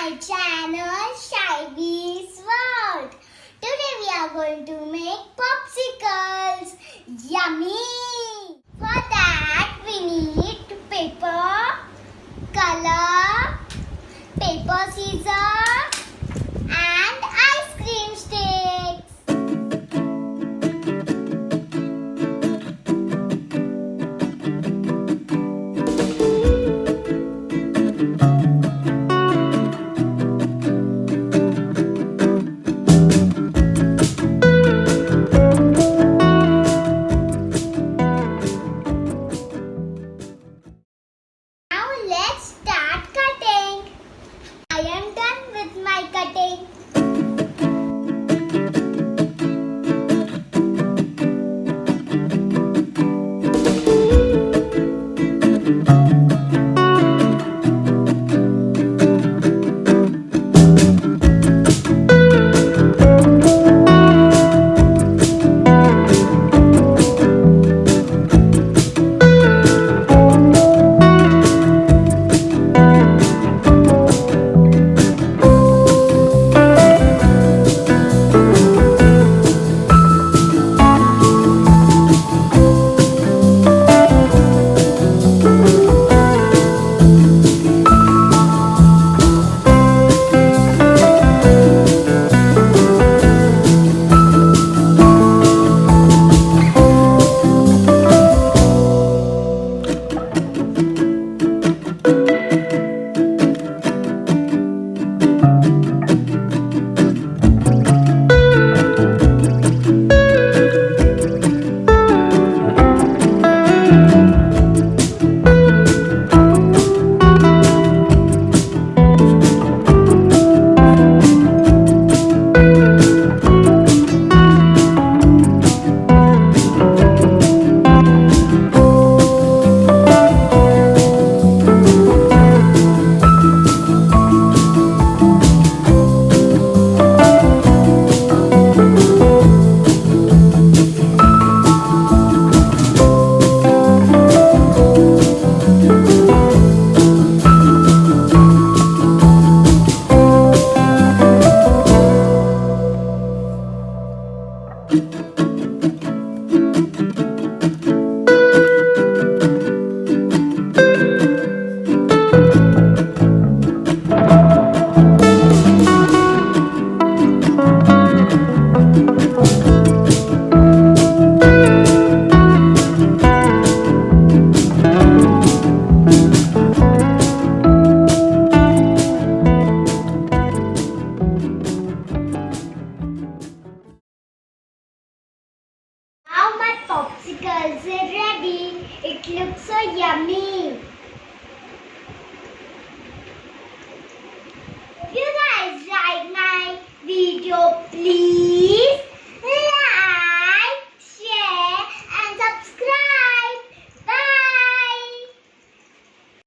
my channel Shivy's World. Today we are going to make popsicles. Yummy! For that we need paper, color, paper scissors and ice cream sticks. Let's start cutting. I am done with my cutting. Now my popsicles are ready. It looks so yummy.